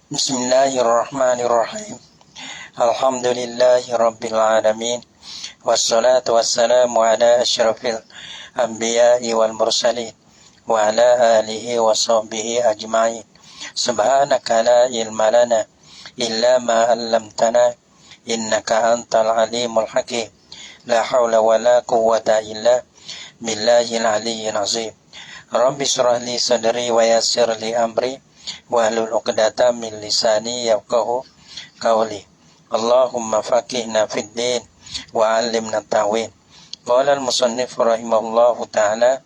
Bismillahirrahmanirrahim. Alhamdulillahi rabbil alamin. Wassalatu wassalamu ala asyrafil anbiya'i wal mursalin wa ala alihi wa sahbihi ajma'in. Subhanaka la ilma lana illa ma 'allamtana innaka antal alimul hakim. La haula wa la quwwata illa billahil aliyyil azim. Rabbi shrah li sadri wa yassir li amri wahlul 'uqdatam min lisani yafqahu qawli. Allahumma faqihna fid din wa 'allimna ta'wil. Qala al-musannif rahimahullahu ta'ala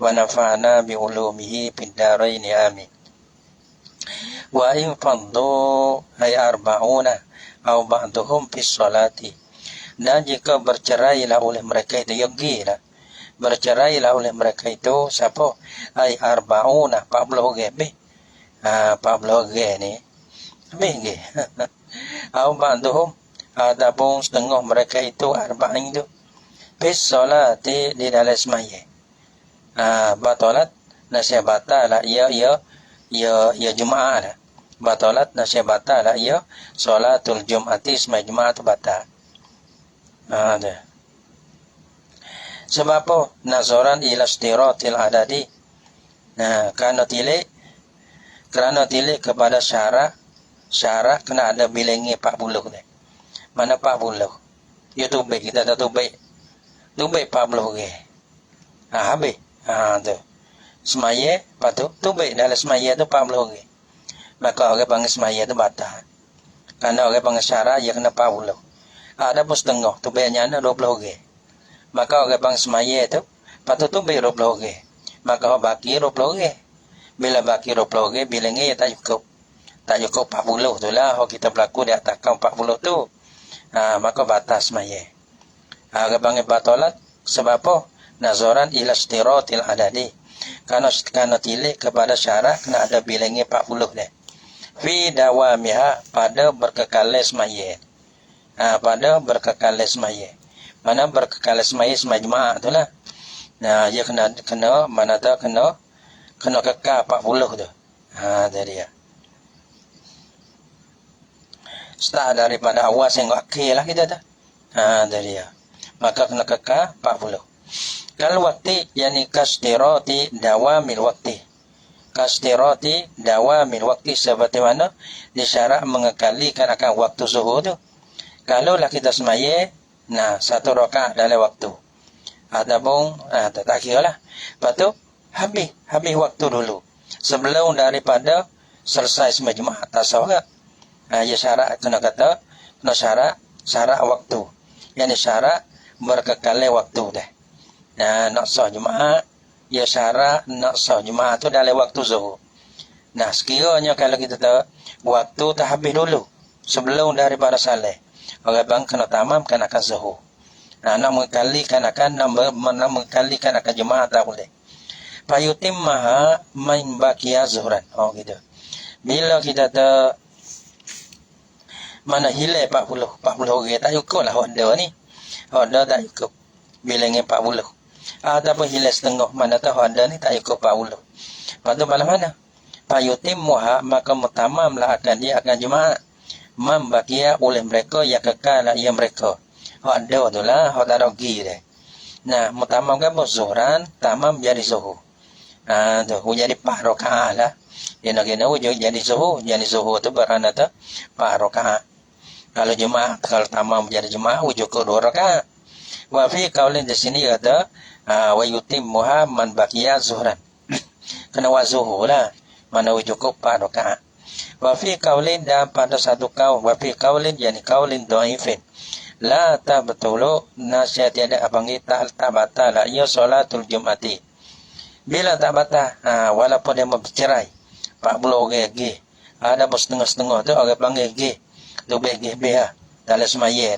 wa nafa'na bi ulumihi fid dharain amin. Wa in faddu ay arba'una aw ba'duhum fi sholati. Dan jika bercerailah oleh mereka itu yogilah. Bercerailah oleh mereka itu siapa? Ay arba'una 40 lebih. 40 ni. Lebih ke. Aw ba'duhum adapun setengah mereka itu arba'in itu. Fi sholati di dalam sembahyang. Batalat nasibatalah ya Jumaat lah. Batalat nasibatalah ya sholatul Jum'ati sembahyang Jumaat batal. Ada. Sebab apa? Nazaran ila istiratil adadi. Kerana tilik kepada syarat kena ada bilangi 40 ni. Mana 40? Ya tubik kita dah tubik 40 ke. Habis. Tu. Semaya, lepas tu tubik dalam semaya tu 40 ke. Maka orang panggil semaya tu batal. Kerana orang panggil syarat dia kena 40. Ada pun setengah tubiknya ada 20 ke. Maka orang panggil semaya tu, lepas tu tubik 20 ke. Maka baki 20 ke. Bila baki 20 ke, bilangnya tak cukup. Tak cukup 40 tu lah. Kalau kita berlaku di atas 40 tu. Maka batas semaya. Orang panggil batalat. Sebab apa? Nazaran ila istiratil adadi. Kerana tilik kepada syarat kena ada bilangnya 40 dah. Fi dawamiha pada berkekal semaya. Pada berkekal semaya. Mana berkekal semaya Jumaat tu lah. Dia kena mana tak kena kekal 40 tu. Tadi ya. Start daripada awal sehingga akhir lah kita tak. Tadi ya. Maka kena kekal 40. Kalau waktu yani kastirati dawamil waktu. Kastirati dawamil waktu seperti mana disyarat mengekalikan akan waktu zuhur tu. Kalau lah kita semaya, satu rakaat dalam waktu. Ataupun tak kira lah. Lepas tu habis waktu dulu. Sebelum daripada selesai sembahyang Jumaat tak sah. Ya syarat kena syarat waktu. Yani syarat berkekal waktu dah. Nak sah Jumaat, ya syarat nak sah Jumaat tu dalam waktu zuhur. Sekiranya kalau kita tahu waktu tak habis dulu sebelum daripada salat, orang bang kena tamamkan akan zuhur. Nak mengkalikan akan Jumaat tak boleh. Fayutimmaha min baqiya zuhran. Gitu. Bila kita tak mana hilai 40 orang tak cukup lah order ni. Order tak cukup. Bilangnya 40. Ataupun hilai setengah. Mana tahu order ni tak cukup 40. Lepas tu malam mana? Fayutimmuha maka mutamamlah akan dia akan Jumaat. Membakia oleh mereka yang kekal lah yang mereka. Order tu lah. Tak ada rugi dia. Mutamamkan zuhran. Tamam jadi zuhur. Tu. Jadi 4 rakaat lah. Dia nak kena jadi zuhur. Jadi zuhur tu berana tu 4 rakaat. Kalau Jumaat, kalau tamam jadi Jumaat, cukup 2 rakaat. Wa fi qaulin di sini kata wa yutimmuha man baqiya zuhran. Kena wa zuhur lah. Mana cukup 4 rakaat. Wa fi qaulin dan pada satu kaul, wa fi qaulin yani qaulin dhaifin. La tabtulu nasihat tiada abangi tak batal ya solatul Jum'ati. Bila tak batal, walaupun dia bercerai 40 orang lagi. Ada pun setengah-setengah tu orang panggil lagi. Tu baik biar dalam semaya.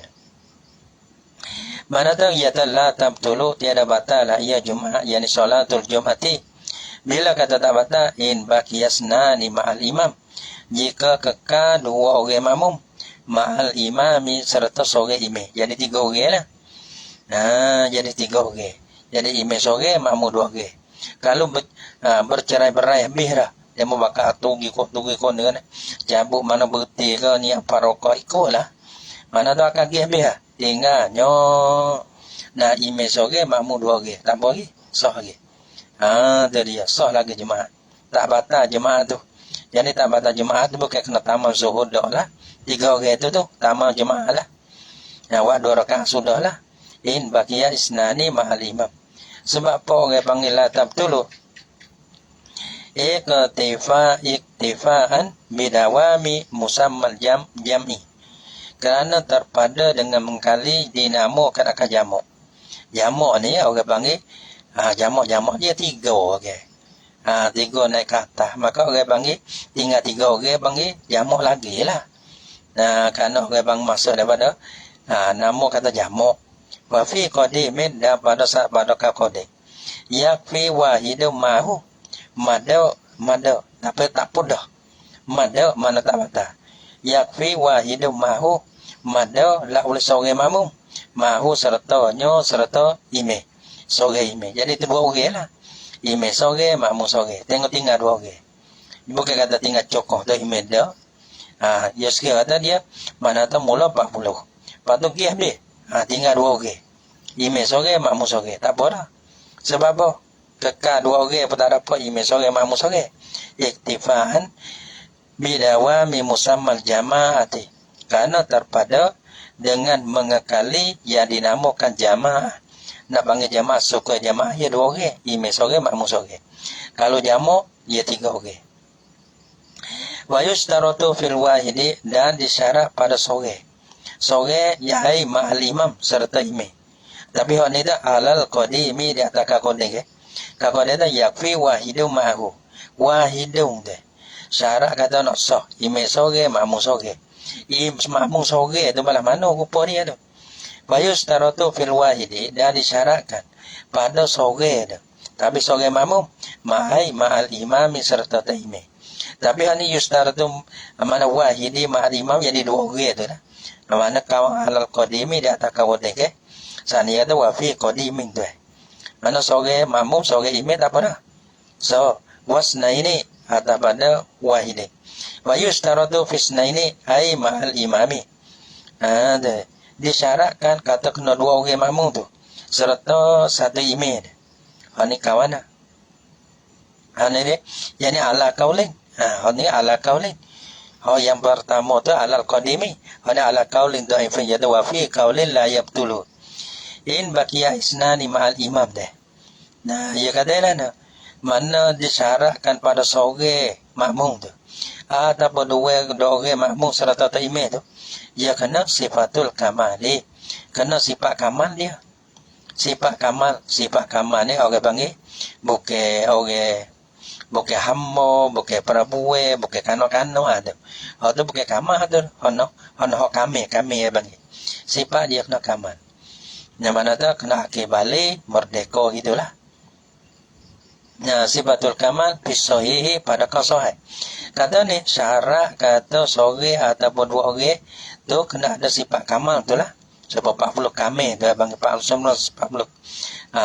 Mana tahu ya la tabtulu tiada batal ya Jumaat yani solatul Jum'ati. Bila kata tak batal in baqiyasnani ma'al imam. Jika kekal 2 orang makmum ma'al imami serta seorang imam. Jadi 3 orang lah. Jadi 3 orang. Jadi imam seorang makmum 2 orang. Kalau bercerai-berai habis dah. Dia mau bakal tugi kok ni. Cabut mana berti ke ni apa rokok ikutlah. Mana tu akan pergi habis lah. Tinggal nyo nak email sore makmum 2 orang. Tak boleh sah lagi. Tu dia sah lagi jemaah. Tak batal jemaah tu. Jadi tak batal jemaah tu bukan kena tamam zuhur dah lah. 3 orang tu tamam jemaah lah. Awak 2 rakaat sudah lah. In baqiya isnani ma'al imam. Sebab apa orang panggil la tabtulu? Iktifaan bidawami musammal jam'i. Kerana terpada dengan mengkali dinamakan akan jamak. Jamak ni orang panggil jamak dia 3 orang. 3 naik ke atas. Maka orang panggil tinggal 3 orang panggil jamak lagi lah. Kerana orang panggil masuk daripada nama kata jamak. Wa fi qadimin dan pada saat pada qadim. Yakfi wahidun mahu. Mada tapi tak pudah. Mada mana tak batal. Yakfi wahidun mahu. Mada la oleh seorang makmum. Mahu sertanya serta imam. Seorang imam. Jadi itu 2 orang lah. Imam seorang, makmum seorang. Tengok tinggal 2 orang. Bukan kata tinggal cokoh tu imam dah. Ya sekiranya kata dia mana tu mula 40. Lepas tu pergi habis. Tinggal 2 orang. Imam seorang, makmum seorang. Tak apa dah. Sebab apa? Kekal 2 orang pun tak dapat imam seorang, makmum seorang. Iktifaan bidawami musammal jama'ati. Kerana terpada dengan mengekali yang dinamakan jamaah. Nak panggil jamaah, suka jamaah, ya 2 orang. Imam seorang, makmum seorang. Kalau jamak, ya 3 orang. Wa yustaratu fil wahidi dan disyarat pada seorang. Seorang yahai ma'al imam serta imam. Tapi hak ni tak alal qadimi di atas qadim ke. Kalau dia tak yakfi wahidun ma'ahu. Wahidun tu. Syarat kata nak sah. Imam seorang, makmum seorang. Makmum seorang tu malah mana rupa dia tu. Bayus taratu fil wahidi dan disyaratkan pada seorang tu. Tapi seorang makmum ma'ai ma'al imami serta imam. Tapi hani yustaratu mana wahidi ma'al imam jadi 2 orang tu dah. Mana kau alal qadimi di atas qadim ke. Sani ada wafi qadimin tu. Mana seorang makmum seorang imam tak apa dah. So wasna ini atau pada wahidi. Wa yustaratu fisnaini ai ma'al imami. Disyaratkan kata kena 2 orang makmum tu serta 1 imam. Ini kawan lah. Ini dia. Yang ala kaulin. Ini ala kaulin. Yang pertama tu alal qadimi. Ini ala kaulin dhaifin yaitu wa fi kaulin la yabtulu. In baqiya isnani ma'al imam dah. Ia katalah mana disyaratkan pada seorang makmum tu. Ataupun 2 orang makmum serta imam tu. Ia kena sifatul kamali. Kena sifat kamal dia. Sifat kamal ni orang panggil bukan orang, bukan hamba, bukan perempuan, bukan kanak-kanak ada. Tu bukan kamal tu. Hak kami panggil. Sifat dia kena kamal. Yang mana tu kena akil balik, merdeka gitulah. Sifatul kamal fisahihi pada kasahih. Kata ni syarat kata seorang ataupun 2 orang tu kena ada sifat kamal tu lah. Sebab 40 kamil tu panggil 40.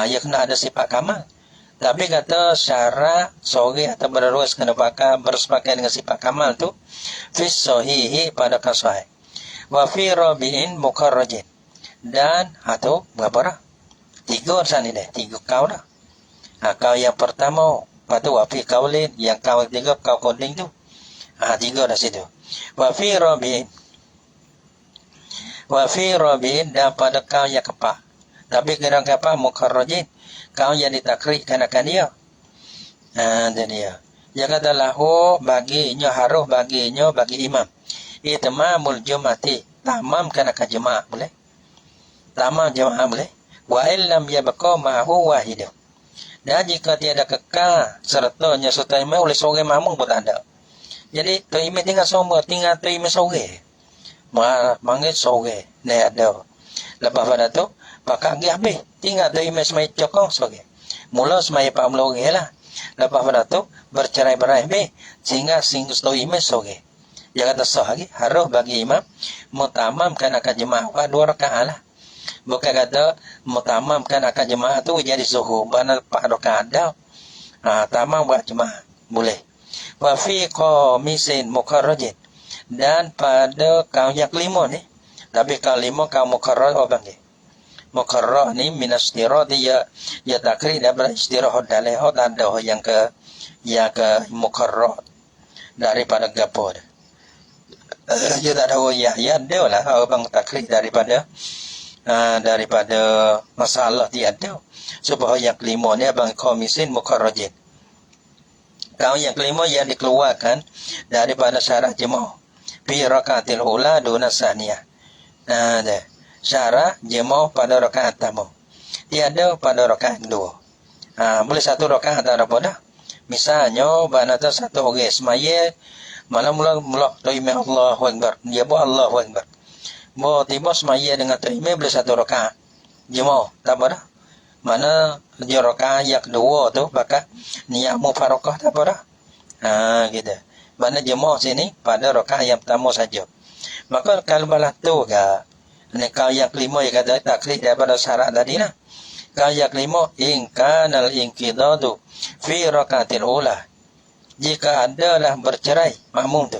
Ia kena ada sifat kamal. Tapi kata syarat seorang atau berdua kena bersepakat dengan sifat kamal tu fisahihi pada kasahih. Wa fi rabi'in mukarrajin. Dan atau berapa dah? 3 sana dah. 3 kau dah. Kau yang pertama, lepas tu wafi kaulin, yang kau ketiga kau koding tu. 3 dah situ. Wafi Robin dan pada kau yang keempat. Tapi kira keempat mukarrajin, kau yang ditakrikkan akan dia. Dan dia. Dia kata lahu baginya harus baginya bagi imam. Itmamul jumati, tamamkan akan jemaah boleh. Tamam jemaah boleh. Wa illam yabqa ma'hu wahidah. Dan jika tiada kekal sertanya serta imam oleh seorang makmum pun tak ada. Jadi tu imam tinggal semua, tinggal tu imam seorang. Manggil seorang ni ada. Lepas pada tu pakai pergi habis. Tinggal tu imam semai cokong seorang. Mula semai 40 orang lah. Lepas pada tu bercerai-berai habis sehingga tu imam seorang. Dia kata sah lagi harus bagi imam mutamamkan akan jemaah 2 rakaat lah. Bukan kata mutamamkan akan jemaah tu jadi zuhur. Mana 4 rakaat dah. Tamam buat jemaah. Boleh. Wa fi qamisin mukarrajin, dan pada kaum yang kelima ni, tapi kaum lima kaum mukarrar apa ni? Mukarrar ni minas istirah dia takrir daripada istirah dalih ada yang ke mukarrar daripada gapo dia. Dia tak tahu ya dia lah abang takrir daripada masalah dia ada. Supaya yang kelima ni abang komisin mukarrajin. Kaum yang kelima yang dikeluarkan daripada syarat jemaah fi rakaatil ula duna saniyah. Syarat jemaah pada rakaat pertama, tiada pada rakaat kedua. Boleh satu rakaat tak ada apa dah. Misalnya banata satu orang semaya malam mula takbir Allahu akbar, dia buat Allahu akbar. Mau tiba semaya dengan takbir boleh satu rakaat. Jemaah tak apa dah. Mana dia rakaat yang kedua tu pakai niat mufarakah tak apa dah. Gitu. Mana jemaah sini pada rakaat yang pertama saja. Maka kalau balas tu ke kau yang kelima yang kata takrir daripada syarat tadi lah. Kau yang kelima in kanal inqidadu fi rakaatil ula, jika adalah bercerai makmum tu.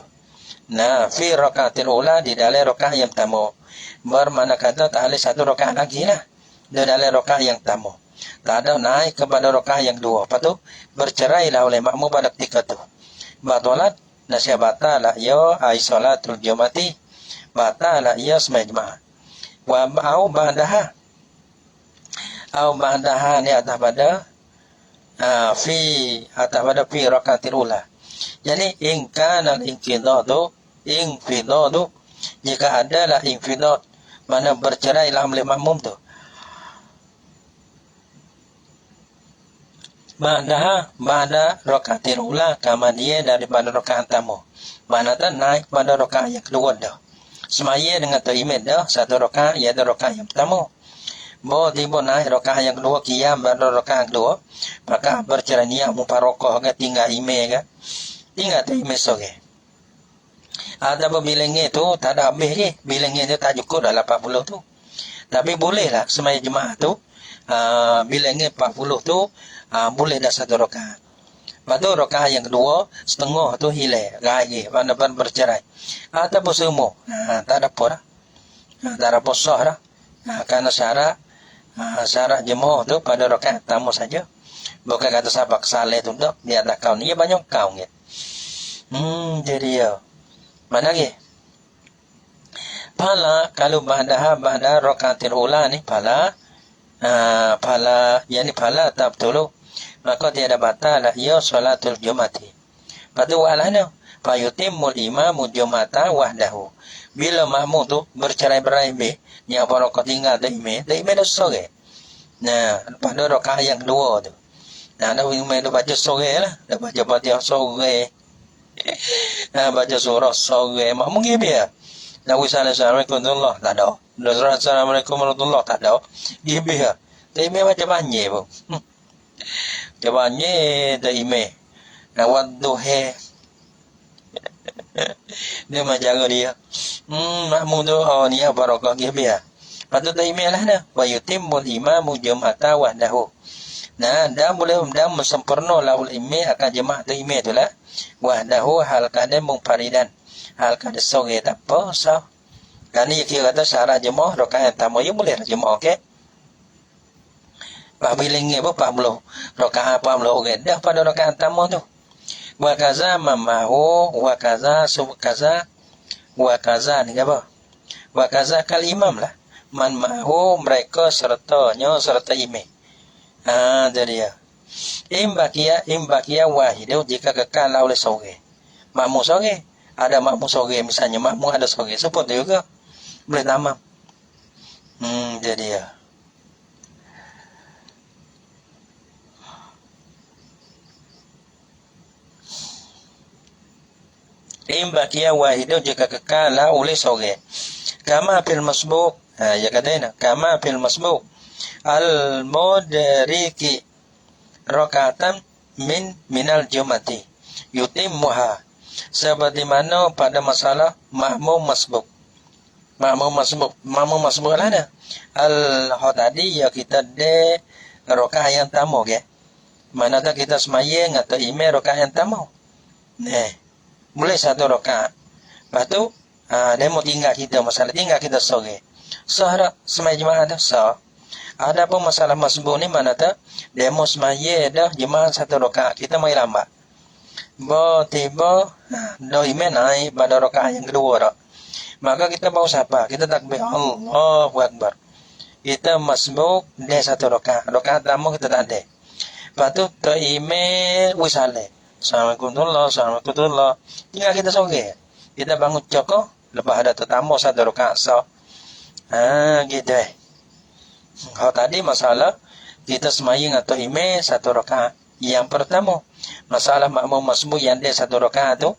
Fi rakaatil ula, di dalam rakaat yang pertama. Bermakna kata tak ada satu rakaat lagi lah di dalam rakaat yang pertama. Tak ada naik kepada rakaat yang kedua. Lepas tu bercerai lah oleh makmum pada ketika tu. Batalat nasihat batalah ya ai salatul jumati, batalah ya semai jemaah. Wa au ba'daha ni atas pada fi rakaatil ula. Jadi in kana al-inqidadu jika adalah infidad, mana bercerai lah oleh makmum tu. Ba'da rakaatil ula, kama dia daripada rakaat pertama. Mana tak naik pada rakaat yang kedua dah. Semaya dengan takbir dah satu rakaat iaitu rakaat yang pertama. Bawa tiba naik rakaat yang kedua, qiyam pada rakaat kedua, maka bercerai niat mufarakah ke tinggal imam ke tinggal takbir sore. Ada bilangnya tu tak ada habis ke, bilangnya dia tak cukup dah 80 tu. Tapi boleh lah semaya jemaah tu bilangnya 40 tu boleh dah satu rakaat. Lepas tu rakaat yang kedua setengah tu hilang lagi mana bercerai ataupun semua tak ada apa dah, tak ada apa sah dah, kerana syarat jemaah tu pada rakaat pertama saja. Bukan kata sahabat kesalih tu tak, dia tak kau ni banyak kau ni. Jadi ya mana lagi pala kalau ba'da rakaatil ula ni pala yani pala tak betul, maka tiada batal ya salatul jumati. Patu walana fa yutimmul imamu jumata wahdahu. Bila makmum tu bercerai-berai ni apa rakaat tinggal takbir dah sore. Pada rakaat yang kedua tu. Dah imam tu baca sore lah, dah baca Fatihah sore. Baca surah sore makmum biar. Assalamualaikum warahmatullahi tak ada. Assalamualaikum warahmatullahi tak ada. Biar. Takbir macam banyak pun. Jawabnya dah email. Wadduha. Dia macam dia. Makmum tu ni barakah dia biar. Patut dah email lah dah. Wa yutimmul imamu jum'ata wahdahu. Dah boleh sempurna lahul email akan jemaah tu email tu lah. Wahdahu hal kadang mungfaridan. Hal kadang sore tak apa sah. Kerana dia kira kata syarat jemaah rakaat pertama ya boleh lah jemaah okey. Bila ingat apa 40 rakaat 40 orang dah pada rakaat pertama tu. Wa kaza mamahu wa kaza ni apa? Wa kaza kal imam lah. Man mahu mereka sertanya serta imam. Jadi ya. Imbakia wahidu jika kekal oleh sore. Makmum sore. Ada makmum sore misalnya makmum ada sore. Seperti juga. Boleh tamam. Jadi ya. Imbakia wahidu jika kekal oleh sore. Kama fil masbuk. Ya katanya. Kama fil masbuk. Al-mudriki rakatan minal jumati yutimmuha, seperti mana pada masalah makmum masbuk lah dah. Al-tadi ya kita de rakaat yang pertama ke. Mana tak kita semayang atau imam rakaat yang pertama. Boleh 1 rakaat. Lepas tu dia mau tinggal kita, masalah tinggal kita sore. Sah tak semai jemaah dah? Sah. Ada pun masalah masbuk ni mana tak? Dia mau semaya dah jemaah 1 rakaat. Kita mai lambat. Tiba dah imam naik pada rakaat yang kedua dah. Maka kita baru sapa, kita takbir Allahu Akbar. Kita masbuk dia 1 rakaat. Rakaat pertama kita tak ada. Lepas tu imam wisale. Assalamualaikum warahmatullahi. Tinggal kita sore. Kita bangun cokok, lepas ada tetamu 1 rakaat sah. Gitu Kalau tadi masalah kita semayang atau imam 1 rakaat. Yang pertama, masalah makmum masbuk yang dia 1 rakaat tu,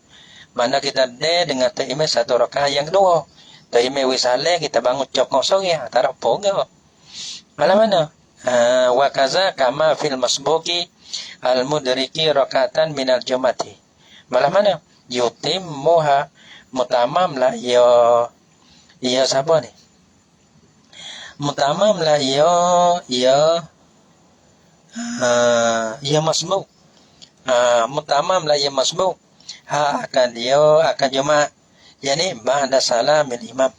mana kita ada dengan imam 1 rakaat yang kedua. Imam wisale kita bangun cokok sore, tak apa ke? Malah mana? Wa kaza kama fil masbuki al-mudriki rakatan minal jumati. Malah mana? Yutimmuha mutamam lah ya siapa ni? Mutamam lah ya masbuk. Mutamam lah ya masbuk. Akan jemaah. Yani ba'da salamil imam.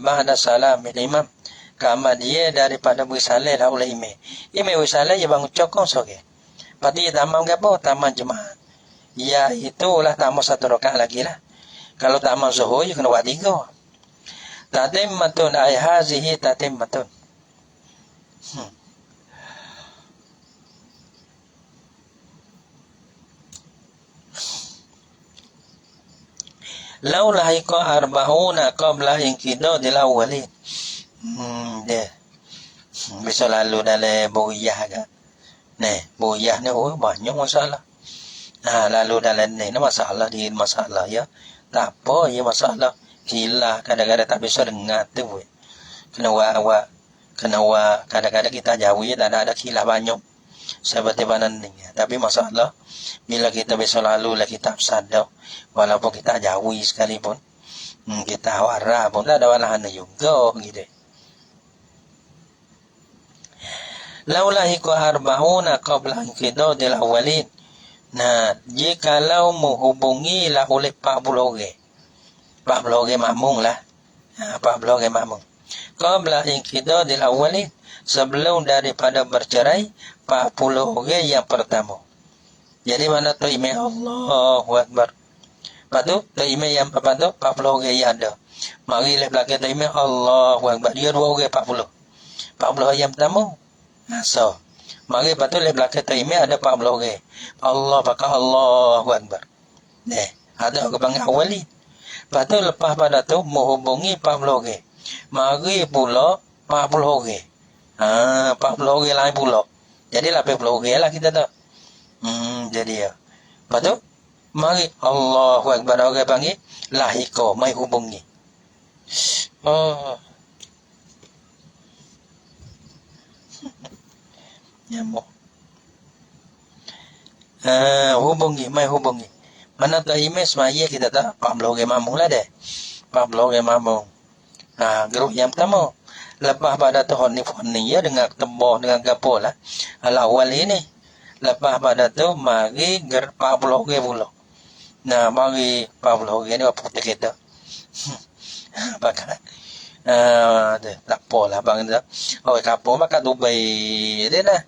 Ba'da salamil imam. Kama dia daripada wisalai lah oleh imam. Imam wisalai dia bangun cokong sore. Lepas tu dia tamam ke apa? Tamam jemaah. Ya itulah tamam 1 rakaat lagi lah. Kalau tamam zuhur, dia kena buat 3. Tatimmatun ay hazihi tatimmatun. Laulah iko arba'una qabla inqidadil awwalin. Dia. Bisa lalu dalam buyah ke. Buyah ni banyak masalah. Lalu dalam ni masalah di masalah ya. Tak apa ya masalah. Hilah kadang-kadang tak bisa dengar tu. Kena kadang-kadang kita jauh ya, tak ada hilah banyak. Seperti mana ni. Tapi masalah bila kita bisa lalu lah kita sadar, walaupun kita jauh sekalipun, kita warah pun tak ada walahan juga gitu. Laulahiku arba'una qabla inqidadil awwalin. Jikalau menghubungi lah oleh 40 orang. 40 orang makmum lah. 40 orang makmum. Qabla inqidadil awwalin, sebelum daripada bercerai 40 orang yang pertama. Jadi mana tu imam Allahu Akbar. Lepas tu imam yang apa tu 40 orang yang ada. Mari le belakang tu imam Allahu Akbar. Dia 2 orang 40. 40 orang yang pertama. So, mari lepas tu le belakang tu imam ada 40 orang. Allah pakai Allahu Akbar. Ada orang panggil awali. Lepas tu lepas pada tu menghubungi 40 orang. Mari pula 40 orang. 40 orang lain pula. Jadi 80 orang lah kita tu. Jadi ya. Lepas tu mari Allahu Akbar, orang panggil lahiko, mai hubungi. Nyamuk. Mai hubungi. Mana tu imam semaya kita tak 40 orang mamung lah deh. 40 orang mamung. Grup yang pertama. Lepas pada tu ni ya dengan tembok dengan gapo lah. Awal ini. Lepas pada tu mari 40 orang pula. Mari 40 orang ni apa kita. Pakai. Tak apalah bang tu. Kapal makan Dubai dia nah.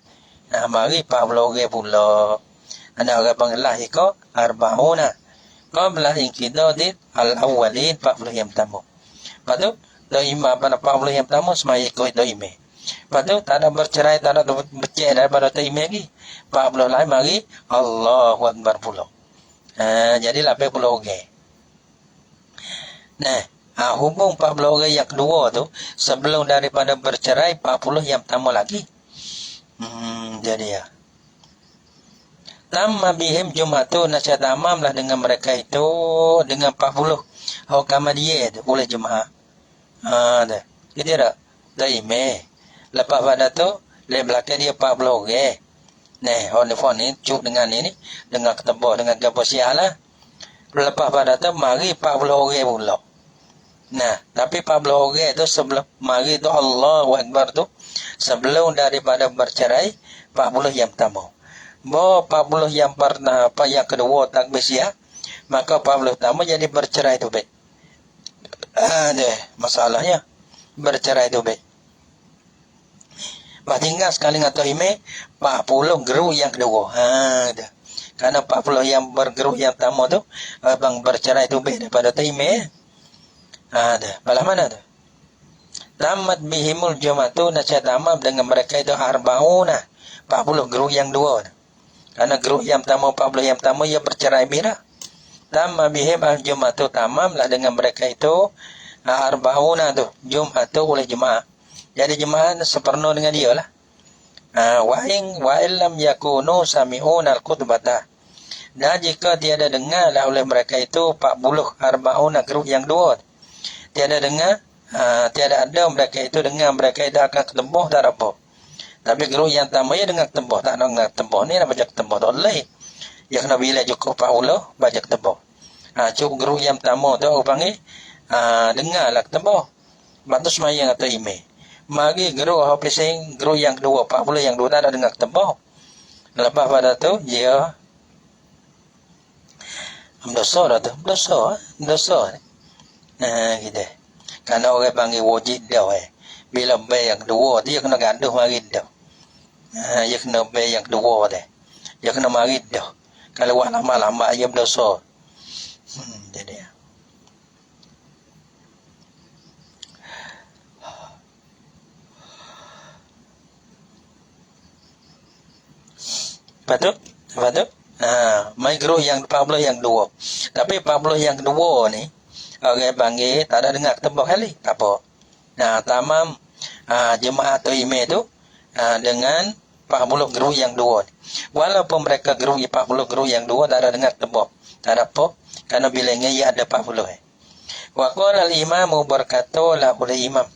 Mari 40 orang pula. Ada orang panggil lahika arba'una. Qabla inqidadil al-awwalin 40 yang pertama. Lepas tu imam pada 40 yang pertama semaya ikut imam. Lepas tu tak ada bercerai, tak ada bercerai daripada imam lagi. 40 lain mari Allahu Akbar pula. Jadi 80 orang. Hubung 40 orang yang kedua tu sebelum daripada bercerai 40 yang pertama lagi. Jadi ya. Tamma bihim jum'atu, nasihat tamamlah dengan mereka itu dengan 40 hukama dia tu oleh jemaah. Gitu tak? Imam. Lepas pada tu le belakang dia 40 orang. Telefon ni cuk dengan ini dengan ketebak dengan gaposial lah. Lepas pada tu mari 40 orang pula. Tapi 40 orang tu sebelum mari tu Allahu Akbar tu sebelum daripada bercerai 40 yang pertama. Bahawa 40 yang pernah yang kedua takbir siap, maka 40 pertama jadi bercerai tu baik. Ada masalahnya bercerai tu baik. Tinggal sekali ngata ime 40 geru yang kedua. Ada. Karena 40 yang bergeru yang pertama tu abang bercerai tu baik daripada tu ime. Ada. Balah mana tu? Tamat bihimul jumatu nasya tamam dengan mereka itu arbauna 40 geru yang dua. Karena geru yang pertama 40 yang pertama ia bercerai bira. Tamam bihim al jumatu tamam lah dengan mereka itu arbauna tu jumatu oleh jemaah. Jadi jemaah sepenuh dengan dia lah. Wa illam yakunu sami'un al-khutbata. Dan jika tiada dengar lah oleh mereka itu 40 arbauna geru yang dua. Tiada dengar, tiada ada mereka itu dengar mereka itu akan ketembus tak apa. Tapi geru yang pertama ia dengar ketembus, tak nak dengar ketembus ni nak baca ketembus tak boleh. Ya kena bila cukup 40 baca ketembus. Cukup geru yang pertama tu orang panggil dengarlah ketembus. Bantu semayang atau email. Mari geru habising geru yang kedua 40 yang dua tak ada dengar ketembus. Lepas pada tu dia berdosa dah tu, berdosa. Gitu. Karena orang panggil wajib dah. Bila bay yang kedua dia kena gaduh mari dah. Dia kena bay yang kedua dah. Dia kena mari dah. Kalau buat lama-lama dia berdosa. Jadi. Betul? Mai geruh yang 40 yang dua. Tapi 40 yang kedua ni orang panggil tak ada dengar ketembus kali. Tak apa. Tamam jemaah atau imam tu dengan 40 geruh yang dua. Walaupun mereka geruh 40 geruh yang dua tak ada dengar ketembus. Tak ada apa. Kerana bilangnya ia ada 40. Wa qala al-imamu berkata lah oleh imam.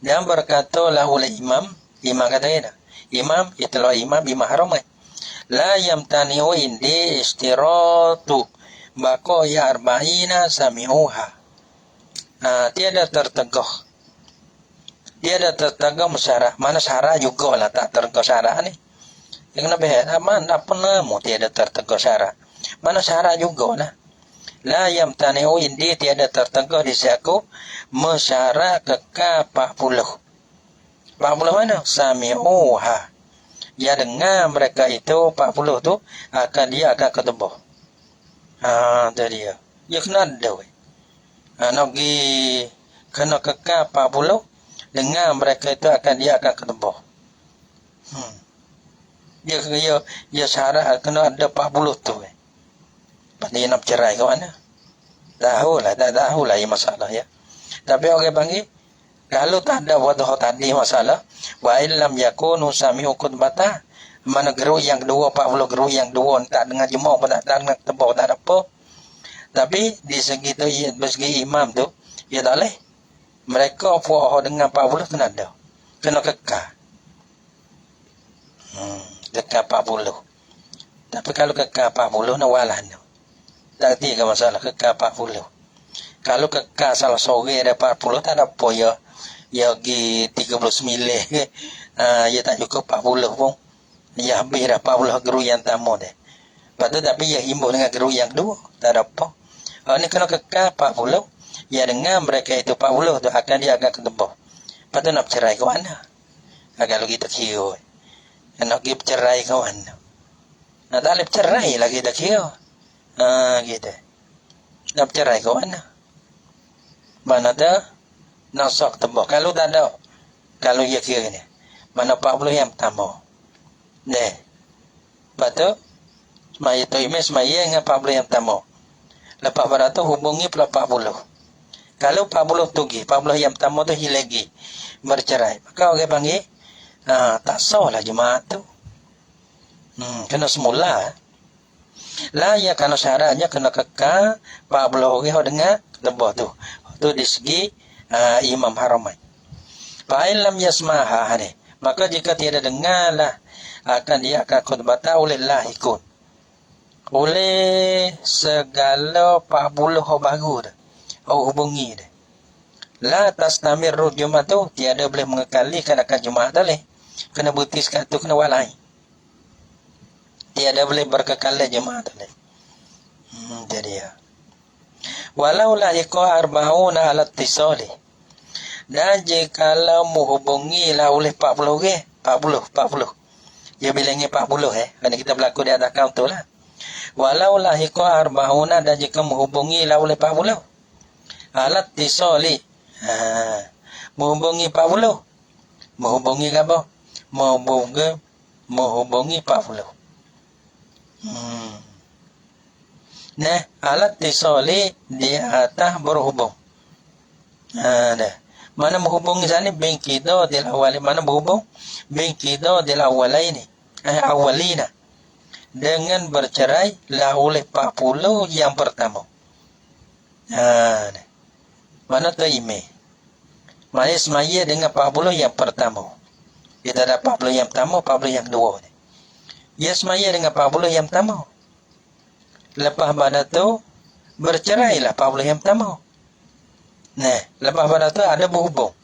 Dan berkata lah oleh imam. Imam kata dia. Imam itulah imam haramai. La yamtani'u indi istiratu baqaya arba'ina sami'uha. Tiada terteguh syarat. Mana syarat juga lah tak terteguh syarat ni. Yang lebih mana pernah mu tiada terteguh syarat. Mana syarat juga lah. La yamtani'u indi tiada terteguh di siaku mesyarat kekal 40. 40 mana? Sami'uha. Ya dengar mereka itu 40 tu dia akan ketembus. Itu dia. Ya kena ada weh. Nak pergi kena kekal 40 dengar mereka itu dia akan ketembus. Dia syarat kena ada 40 tu weh. Lepas dia nak bercerai ke mana? Tak tahulah ia masalah ya. Tapi orang panggil kalau tak ada wadah tadi masalah, wa illam yakunu sami'u khutbata, mana geru yang kedua 40 geru yang dua tak dengar jemaah pun tak dengar tebak tak ada apa. Tapi di segi tu segi imam tu ya tak boleh. Mereka puah dengan 40 kena ada. Kena kekal. Kekal 40. Tapi kalau kekal 40 nak walah tu. Tak tiga masalah kekal 40. Kalau kekal salah sore ada 40 tak ada apa ya. Ya pergi 39 ya tak cukup 40 pun. Ya habis dah 40 geru yang tamu dah. Lepas tu tapi ya himbau dengan geru yang kedua. Tak ada apa. Ni kena kekal 40. Ya dengar mereka itu 40 tu dia akan ketembus. Lepas tu nak bercerai ke mana? Kalau kita kira. Nak pergi bercerai ke mana? Tak boleh bercerai lagi kita kira. Gitu. Nak bercerai ke mana? Mana tu? Nak sok tembak. Kalau tak ada. Kalau ia kira ni. Mana 40 yang pertama. Lepas tu. Semaya tu imam semaya dengan 40 yang pertama. Lepas pada tu hubungi pula 40. Kalau 40 tu pergi. 40 yang pertama tu lagi. Bercerai. Maka orang panggil. Tak sah lah jemaah tu. Kena semula. Lah ya kerana syaratnya kena kekal 40 orang dengar ketembah tu. Tu di segi imam haramai. Fa'ilam yasmaha ni. Maka jika tiada dengarlah dia akan khutbata oleh lahikun. Oleh segala 40 baru dah. Hubungi dah. La tasnamirru Jumat tu tiada boleh mengekalikan akan Jumat dah leh. Kena butis kat tu kena walai. tiada boleh berkekal jemaah tu. Jadi ya. Walau lahiqa arba'una ala tisali. Dan jikalau menghubungi lah oleh 40 orang, 40. Dia bilangnya 40 Kerana kita berlaku di atas kaum tu lah. Walau lahiqa arba'una dan jika menghubungi lah oleh 40. Alat tisali. Menghubungi 40. Menghubungi apa? Menghubungi 40. Nah, alat tisali di atas berhubung. Dah. Mana menghubungi sana bin kita dil awali, mana berhubung bin kita dil awalaini awalina dengan bercerai lah oleh 40 yang pertama. Mana tu ime mana semaya dengan 40 yang pertama. Kita ada 40 yang pertama, 40 yang kedua. Dia semaya dengan 40 yang pertama. Lepas pada tu bercerailah 40 yang pertama. Nah, lepas pada tu ada berhubung.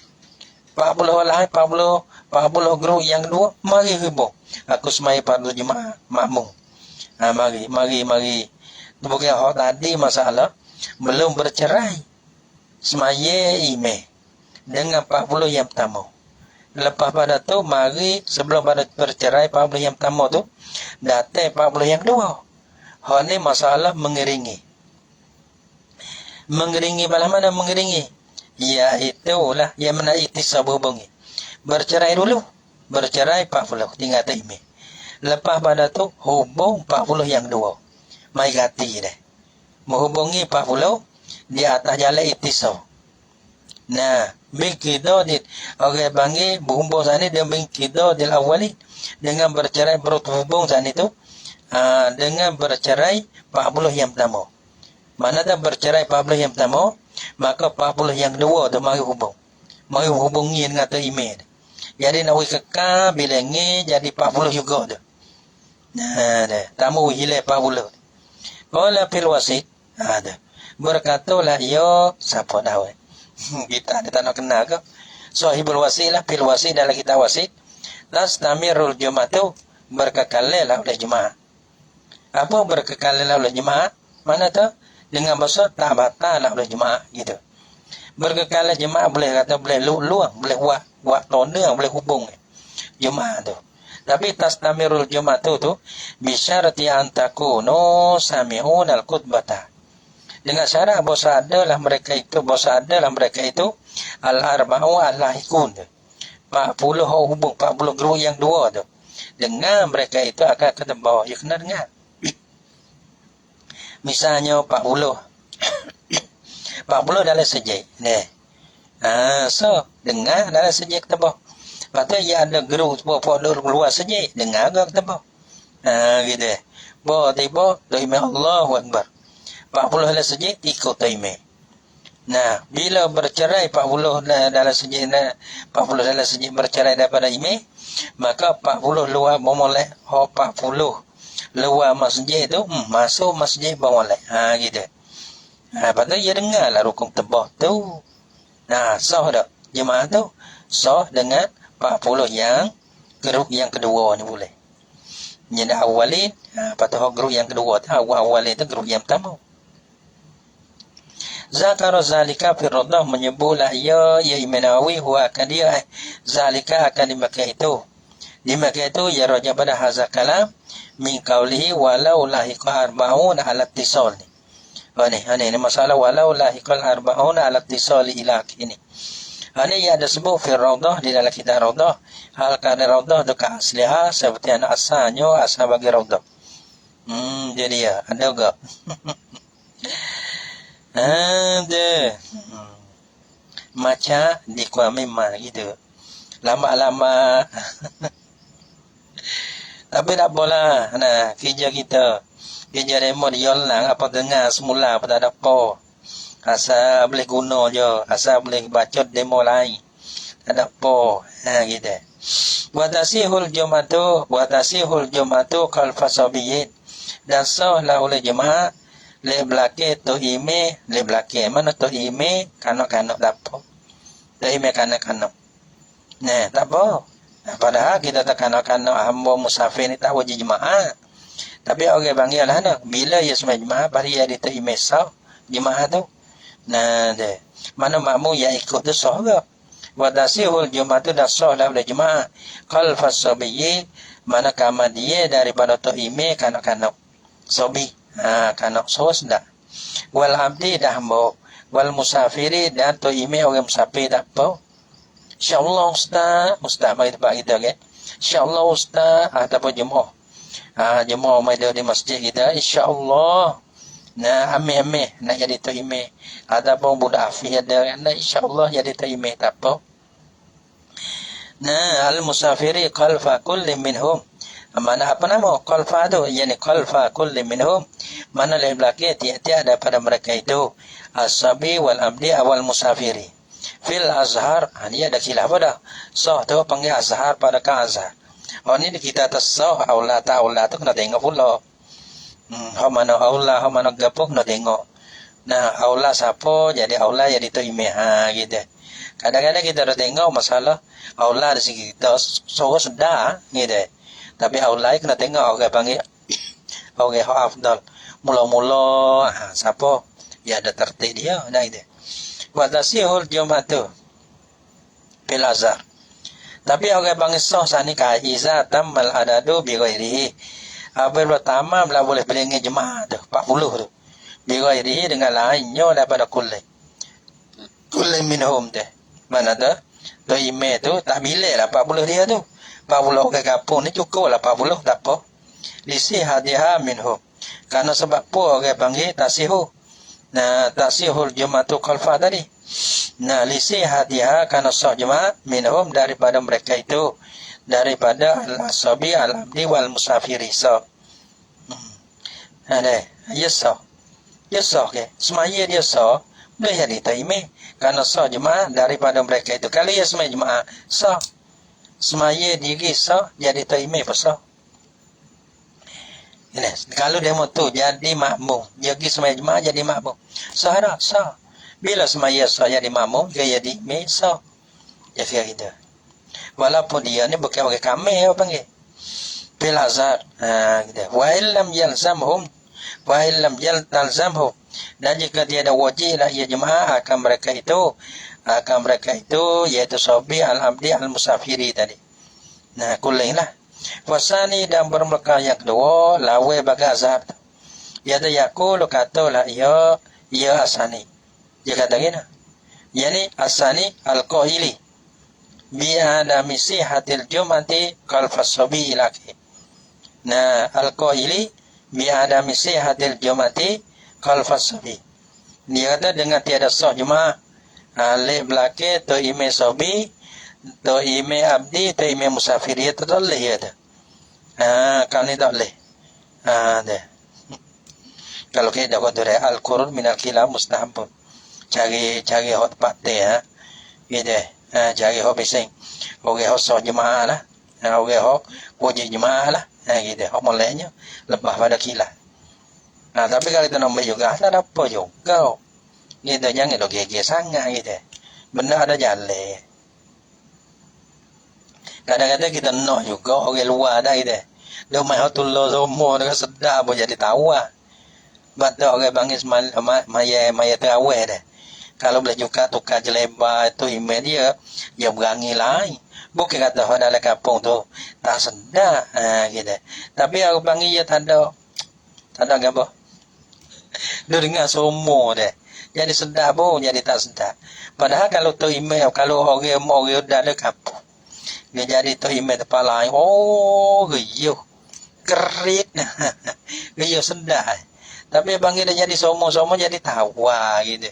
40 orang, 40 grup yang kedua, mari hubung. Aku semaya 40 jemaah makmum. Mari. Bukan hak tadi masalah belum bercerai. Semaya ime dengan 40 yang pertama. Lepas pada tu mari sebelum pada bercerai 40 yang pertama tu datang 40 yang kedua. Hak ni masalah mengiringi. Mengiringi malah mana mengiringi? Iaitulah yang mana itisab hubungi. Bercerai dulu. Bercerai 40. Tinggal taimi. Lepas pada tu hubung 40 yang kedua. Mai ganti dah. Menghubungi 40 di atas jalan itisab. Nah, bingkido di orang panggil berhubung sana dia bingkido di awali dengan bercerai berhubung sana itu dengan bercerai 40 yang pertama. Mana dah bercerai 40 yang pertama, maka 40 yang kedua tu mari hubung. Mari hubungi dengan tu email. Jadi nak kekal bilangnya jadi 40 juga tu. Nah, dah. Tamu hilang 40. Wala fil wasit. Ada. Berkatalah ya siapa dah we. Kita ada tak nak kenal ke? Sahibul wasit lah, fil wasit dalam kitab wasit. Tastamirul jumatu berkekal lah oleh jemaah. Apa berkekal lah oleh jemaah? Mana tu? Dengan bahasa tak batal lah oleh jemaah gitu. Berkekal jemaah boleh kata boleh luang, boleh buat tona, boleh hubung jemaah tu. Tapi tastamirul jemaah tu bisyarati antakuno sami'un al-khutbata. Dengan syarat bahasa adalah mereka itu al-arba'u al-lahikun. 40 hubung 40 guru yang dua tu. Dengan mereka itu akan ketemu. Ya kena dengar. Misalnya 40 dalam sejik. So, dengar dalam sejik ketemu. Lepas tu, ya ada guru luar sejik. Dengar ke ketemu. Gitu. Tiba, doa Allahu Akbar. 40 dalam sejik, ikut taimeh. Nah, bila bercerai 40 dalam sejik, 40 dalam sejik bercerai daripada imeh, maka 40 luar memulai 40 luar masjid tu masuk masjid bawalai. Gitu. Lepas tu dia dengar lah rukun tebah tu. Sah tak? Jemaah tu sah dengan 40 yang grup yang kedua ni boleh. Yang awalin, lepas tu grup yang kedua tu awalin tu grup yang pertama. Zakara zalika fi radah menyebutlah ya Imam Nawawi huwa akan dia zalika akan dimakai itu. Dimakai itu ya raja pada hazal kalam min qawlihi walau lahiqa arba'un ala ittisal ni. Ini masalah walau lahiqal arba'un ala ittisal ila ini. Ini yang ada sebut fi radah di dalam kitab radah. Hal kana radah tu ka asliha seperti anak asalnya asal bagi radah. Jadi ya ada juga. Ada. Macam di kuah memang gitu. Lama-lama. Tapi tak boleh. Kerja kita. Kerja demo di yolang. Apa dengar semula. Apa tak ada apa. Asal boleh guna je. Asal boleh bacot demo lain. Tak ada apa. Gitu. Watasihul jumatu kalfasabiyin. Dan sahlah oleh jemaah. Le belakang tu ime. Le belakang. Mana tu ime. Kanak-kanak tak apa. Tu ime kanak-kanak. Tak apa. Padahal kita tak kanak-kanak hamba musafir ni tak wajib jemaah. Tapi orang panggil lah nak. Bila ia semai jemaah, bari ia diterima sah jemaah tu. Nah, deh. Mana makmum yang ikut tu sah ke? Wa tasihul jemaah tu dah sah dah jemaah. Khalfas sabiyyi, mana kama dia daripada tu ime kanak-kanak. Sabi. Kanak sah dah. Wal abdi dah mau. Wal musafiri dan tu ime orang musafir dah apa? InsyaAllah Ustaz bagi tempat kita kan. InsyaAllah Ustaz ataupun jemaah. Jemaah mai di masjid kita insya-Allah nah amih-amih nak jadi tu imam ataupun budak hafiz ada nak insya-Allah jadi tu imam tak apa. Nah al musafiri khalfa kulli minhum, mana apa nama khalfa tu yakni khalfa kulli minhum, mana di belakang tiap-tiap daripada mereka itu as-sabi wal abdi awal musafiri fil azhar. Dia ada khilaf dah sah tu panggil azhar pada ka azhar. Oh ni kita tasawuf aula tu kena tengok pula. Mana aula, mana gapok kena tengok. Nah, aula siapa jadi aula jadi tu imam gitu. Kadang-kadang kita dah tengok masalah aula dari segi kita sudah gitu. Tapi aula kena tengok orang panggil orang afdal. Mula-mula siapa ya ada tertib dia dah gitu. Wa tasihul jumat tu bil azhar. Tapi orang bangsa sani kaiza tamal adadu bi ghairihi. Apabila tamam lah boleh pelengah jemaah tu 40 tu. Bi ghairihi dengan lainnya daripada kulli minhum tu. Mana tu? Tu imam tu tak milih lah 40 dia tu. 40 orang kampung ni cukup lah 40 tak apa. Lisi hadiah minhum. Karena sebab apa orang panggil tasihu. Nah, tasihul jemaatu khalfa tadi. Nah, lisi hadiah karena sah jemaah minhum daripada mereka itu, daripada al-asabi al-abdi wal musafiri sah. Ada, ya sah ke? Semaya dia sah, boleh jadi taimeh karena sah jemaah daripada mereka itu. Kalau ia semaya jemaah sah, semaya diri sah jadi taimeh pasal. Kalau dia mau tu jadi makmum, dia pergi semaya jemaah jadi makmum. Sah dah, sah. Bila semaya sah jadi makmum, dia jadi sah. Ya kira gitu. Walaupun dia ni bukan orang kami apa panggil. Bil azhar. Gitu. Wa illam yalzamhum wa illam yalzamhum. Dan jika dia ada wajib lah ia jemaah akan mereka itu iaitu sabi al-abdi al-musafiri tadi. Nah, kuling lah. Wasani dan bermekah yang kedua lawe bagi azhar. Ia tu yakulu katalah ia asani. Dia kata gini. Yani asani al-qahili bi adami sihatil jumati khalfas sabi ilaki. Nah, al-qahili bi adami sihatil jumati khalfas sabi. Dia kata dengan tiada sah jemaah alih belakang tu imam sabi, tu imam abdi, tu imam musafir, dia tak boleh ya tu. Kalau ni tak boleh. Dah. Kalau kita kata dari al-qurun min al-khilaf mustahab. Cari hot patih gitu. Cari hot bising. Orang hot sah jemaah lah. Orang hot wajib jemaah lah. Gitu. Hot mulainya lepas pada khilaf. Tapi kalau kita nombor juga tak ada apa juga. Gitu jangan dok gege sangat gitu. Benda ada jalan. Kadang-kadang kita nak juga orang luar dah gitu. Dia main hotullah semua dengan sedap pun jadi tahu lah. Betul orang bangis maya terawih dah. Kalau boleh juga tukar jelebar itu email dia berangi lain. Bukan kata orang dalam kampung tu tak sedap gitu. Tapi orang panggil dia tak ada apa. Dia dengar semua dah. Jadi sedap pun jadi tak sedap. Padahal kalau tu email kalau orang dalam kampung dia jadi tu email tempat lain. Oh, geyuh. Kerit. Geyuh sedap. Tapi panggil dia jadi semua jadi tawa gitu.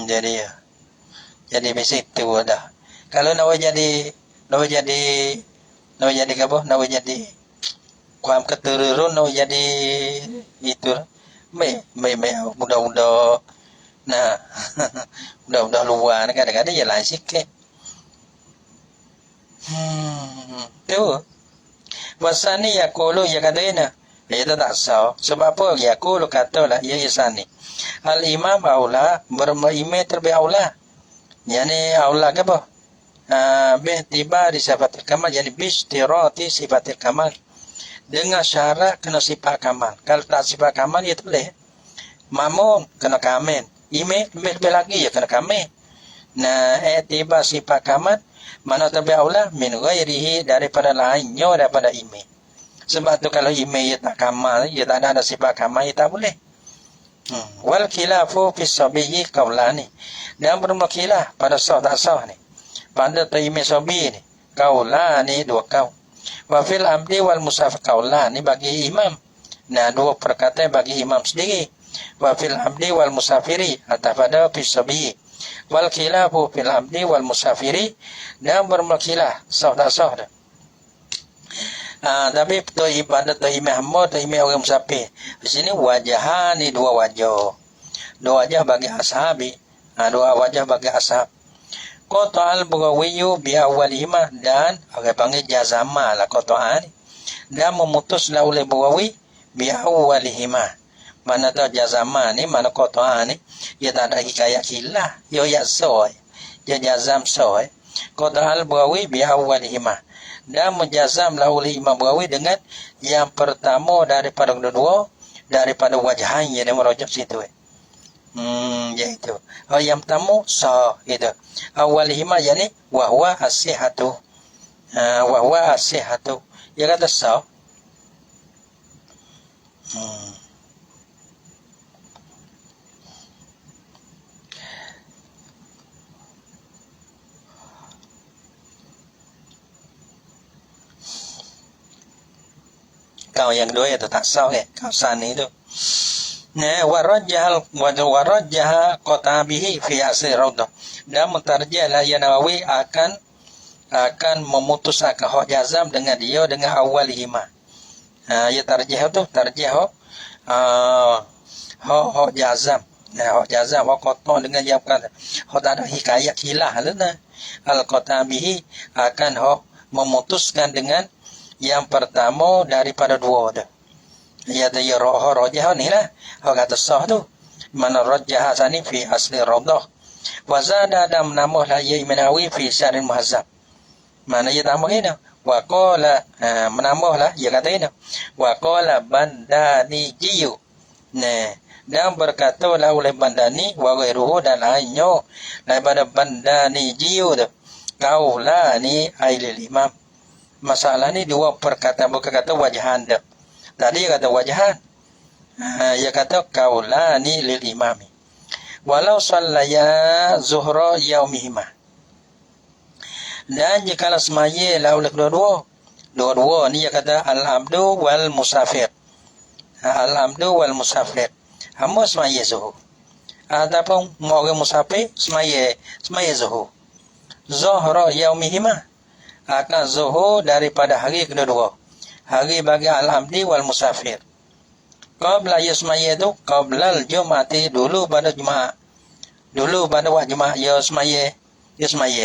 Jadi macam itu dah. Kalau nak jadi apa? Nak jadi kuam keturun, nak jadi itu. Mudah-mudah. Nah, mudah-mudah luar kadang-kadang dia lain sikit. Tu. Wasani yaqulu ya katanya. Dia tak sah. Sebab apa? Yaqulu katalah ya isani. Al-imam aula berimam terlebih aula. Yani aula ke apa? Bi'tibari sifatil kamal, yani bi'istirati sifatil kamal. dengan syarat kena sifat kamal. Kalau tak sifat kamal, ya tak boleh. Makmum kena kamil. Imam lebih lagi ya kena kamil. Nah, tiba sifat kamal, mana lebih aula min ghairihi, daripada lainnya daripada imam. Sebab tu kalau imam ia tak kamal, ia tak ada sifat kamal, ia tak boleh. Wal khilafu fi sabiyyi qaulani. Dan bermakilah pada sah tak sah ni. Pada tu imam sabi ni, qaulani dua kaul. Wa fil amdi wal musafir qaulani bagi imam. Nah, dua perkataan bagi imam sendiri. Wa fil amdi wal musafiri, atau pada fi sabiyyi. Wal khilafu fil amdi wal musafiri, dan bermakilah sah tak sah dah. Tapi tu ibadat tu imam hamba, tu imam orang musafir. Di sini wajah ni dua wajah. Dua wajah bagi ashabi. Dua wajah bagi ashab. Qata'al Baghawiyu bi awwalihima, dan orang panggil jazama lah qata'a ni. Dan memutuslah oleh Baghawi bi awwalihima. Mana tahu jazama ni, mana qata'a ni, dia tak ada hikayat khilaf. Dia soy. Dia jazam soy. Qata'al Baghawi bi awwalihima. Dan menjazamlah oleh Imam Baghawi dengan yang pertama daripada kedua, daripada wajahan yang dia merujuk situ. Iaitu yang pertama sah gitu. Awalihima yani wahwa as-sihhatu. Wahwa as-sihhatu. Dia kata sah. Kau yang kedua itu tak sah kau sani itu. Nah, warajjah qatabihi fi asli raudah. Dan mentarjihlah ya Nawawi akan memutuskan hak jazam dengan dia dengan awalihima. Ya tarjih tu tarjih hak jazam. Nah, hak jazam hak qata dengan yang kata hak tak ada hikayat khilaf lah. Al-qatabihi akan hak memutuskan dengan yang pertama daripada dua dah. Ya dia rajah ni lah. Hak kata sah tu. Mana rajah sani fi asli raudah. Wa zada dan menambahlah ya Imam Nawawi fi syarh muhazzab. Mana dia tambah ini? Wa qala menambahlah dia kata ini. Wa qala Bandani jiyu. Nah, dan berkatalah oleh Bandani wa ghairuhu dan lainnya daripada Bandani jiyu tu. Qaulani ailil imam. Masalah ni dua perkataan, bukan kata wajahan dah. Tadi dia kata wajahan. Dia kata qaulani lil imami. Walau sallaya zuhra yaumihima. Dan jikalau semaya lah oleh dua-dua ni dia kata al-abdu wal musafir. Al-abdu wal musafir. Hamba semaya zuhur. Ataupun orang musafir semaya zuhur. Zuhra yaumihima. Akan zuhur daripada hari kedua. Hari bagi al-abdi wal musafir. Qabla yasmaya tu, qabla al-jum'ati, dulu pada Jumaat. Dulu pada waktu Jumaat, yasmaya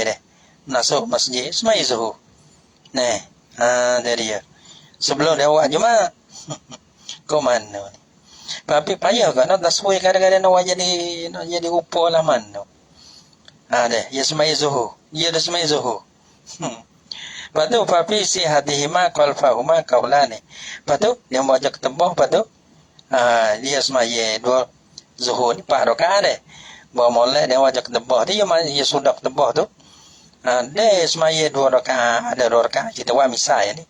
deh. Masuk masjid, semaya zuhur. Nah, dari dia. Sebelum dia waktu Jumaat. Kau mana ni? Tapi payah kan, nak tasbih kadang-kadang nak jadi rupa lah mana. Deh, yasmaya zuhur. Dia dah semaya zuhur. Patu fafi si hadihima qalfahuma qaulani. Patu dia mau ajak tembah patu. Dia semaya dua zuhur ni 4 rakaat deh. Bawa molek dia ajak tembah dia sudah tembah tu. Dia semaya 2 rakaat, ada 2 rakaat kita buat misal ni.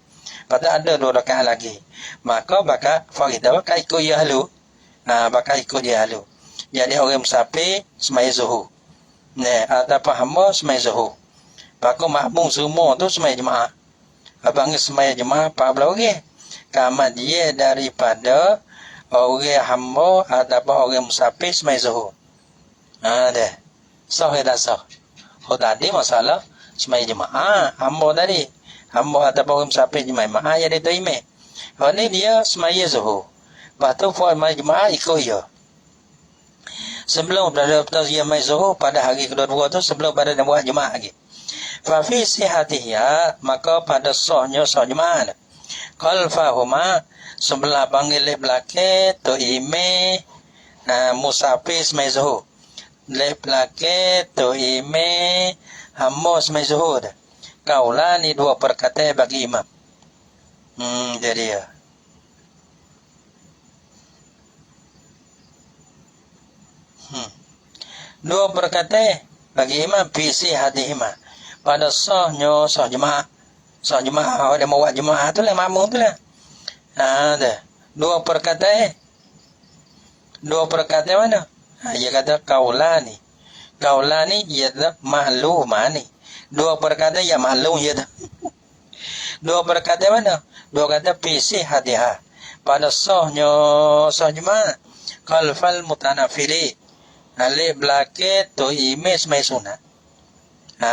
Patu ada 2 rakaat lagi. Maka bakal faridah bakal ikut dia halu. Bakal ikut dia halu. Jadi orang musafir semaya zuhur. Nah, ataupun hamba semaya zuhur. Pakai makmum semua tu semaya jemaah. Abang semaya jemaah 14 orang. Kamat dia daripada orang hamba ataupun orang musafir semaya zuhur. Dah. Sah dah sah. Tadi masalah semaya jemaah. Hamba tadi. Hamba ataupun orang musafir jemaah. Jadi tu imam. Ni dia semaya zuhur. Lepas tu semaya jemaah ikut dia. Sebelum berada dia semaya zuhur pada hari kedua-dua tu sebelum pada dia buat jemaah lagi. Fafi sihatiha, maka pada sahnya sah jemaah. Qalfahuma, sebelah panggil belakang tu ime musafir semaya zuhur. Lep belakang tu ime hamba semaya zuhur. Kaulani 2 perkataan bagi imam. Jadi ya. Dua perkataan bagi imam PC hadihima. Pada sahnya sah jemaah. Sah jemaah ada mau buat jemaah tu lah makmum tu lah. Ada. Dua perkataan. Dua perkataan mana? Dia kata kaulani. Kaulani ia maklumani. Dua perkataan ya maklum ia dah. Dua perkataan mana? Dua kata PC hadiha. Pada sahnya sah jemaah. Kalfal mutanafili. Alif belakang tu imej mai sunat.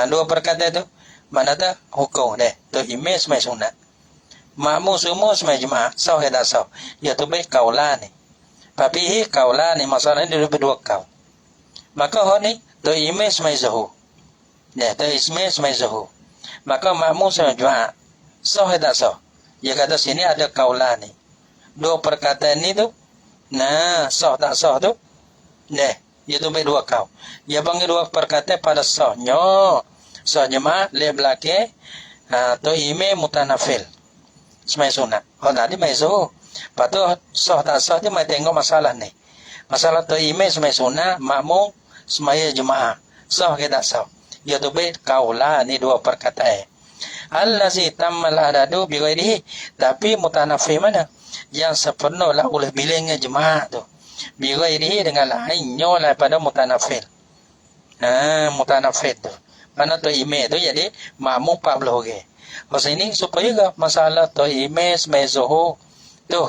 Dua perkataan tu mana tak hukum deh. Tu imej mai sunat. Makmum semua semai jemaah. Sah ke tak sah? Ya tu baik kaulani. Tapi kaulani masalah ni dia berdua kau. Maka hal ni tu imej mai zuhur. Ya, tu imej mai zuhur. Maka makmum semai jemaah. Sah ke tak sah? Dia kata sini ada kaulani. Dua perkataan ni tu, nah sah tak sah tu, dia tu baik dua kau. Dia panggil dua perkataan pada sahnya. Sah jemaah le belakang tu imej mutanafil. Semai sunat. Oh tadi mai zuhur. Lepas tu sah tak sah dia mai tengok masalah ni. Masalah tu imej semai sunat, makmum semaya jemaah. Sah ke tak sah? Dia tu baik kaulah ni dua perkataan. Allazi tammal adadu bi ghairihi. Tapi mutanafil mana? Yang sepenuhlah oleh bilangnya jemaah tu. Bi ghairihi dengan lainnya daripada mutanafil. Mutanafil tu. Mana tu imej tu jadi makmum 40 orang. Pasal ini supaya ke masalah tu imej mai zuhur tu.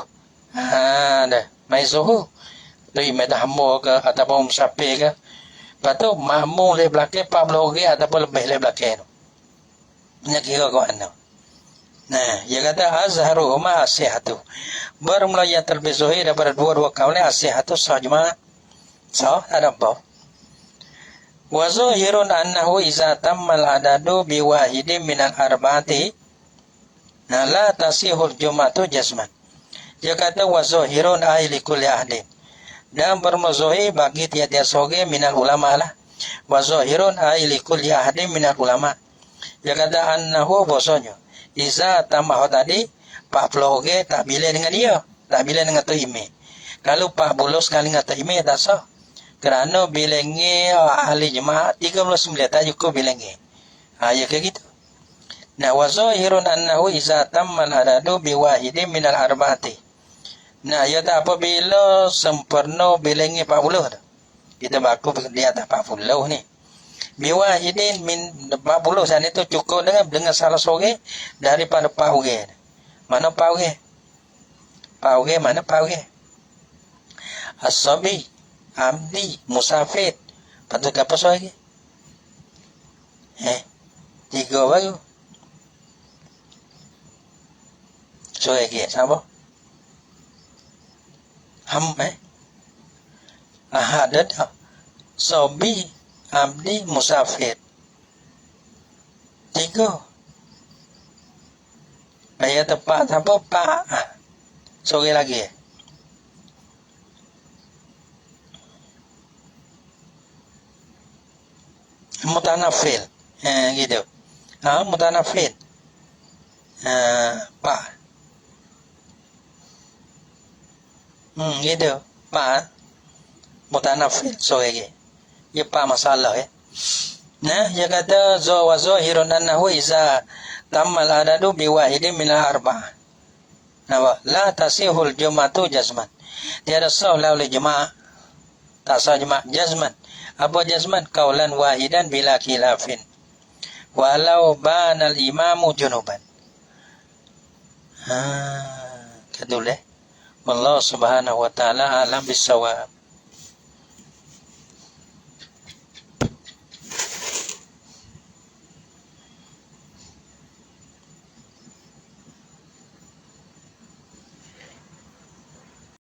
Dah mai zuhur. Tu imej dah hamba ke ataupun musafir ke. Lepas tu makmum le belakang 40 orang ataupun lebih le belakang tu. Nak kira kau mana. Nah, dia kata azharuhuma asihatu. Bermula yang terlebih zuhir daripada dua-dua kaul ni asihatu sah jemaah. Sah ada apa? Wa zahirun annahu iza tammal adadu bi wahidin minal arba'ati la tasihul jum'atu jazman. Dia kata wa zahirun ay li kulli ahdin. Dan bermuzahir bagi tiada seorang minal ulama lah. Wa zahirun ay li kulli ahdin minal ulama. Dia kata annahu bosonyo. Iza tambah tadi 40 orang tak bila dengan dia. Tak bila dengan tu imej. Kalau 40 sekali dengan tu imej tak sah. Kerana bilangnya ahli jemaah 39 tak cukup bilangnya. Ya kayak gitu. Nah wa zahirun annahu iza tammal adadu bi wahidin minal arba'ati. Nah ya tak apabila sempurna bilangnya 40 tu. Kita baku di atas 40 ni. Bi wahidin min 40 sana itu cukup dengan salah seorang daripada 4 orang. Mana 4 orang? 4 orang mana 4 orang? As-sabi, abdi, musafir. Patut apa soal lagi? 3 baru. Soal lagi siapa? Ada dah. Sabi, abdi, musafir. 3. Ayat tepat apa? Pak. Sore lagi. Mutanafil. Gitu. Mutanafil. Pak. Gitu. Pak. Mutanafil. Sore lagi. Ia pak masalah Nah, dia kata wa zahirun annahu iza tammal adadu bi wahidin min al-arba'ah. Nah, la tasihul jum'atu jazman. Tiada sah oleh jemaah. Tak sah jemaah jazman. Apa jazman? Kaulan wahidan bila khilafin. Walau banal imamu junuban. Kedule. Allah subhanahu wa ta'ala alam bisawab.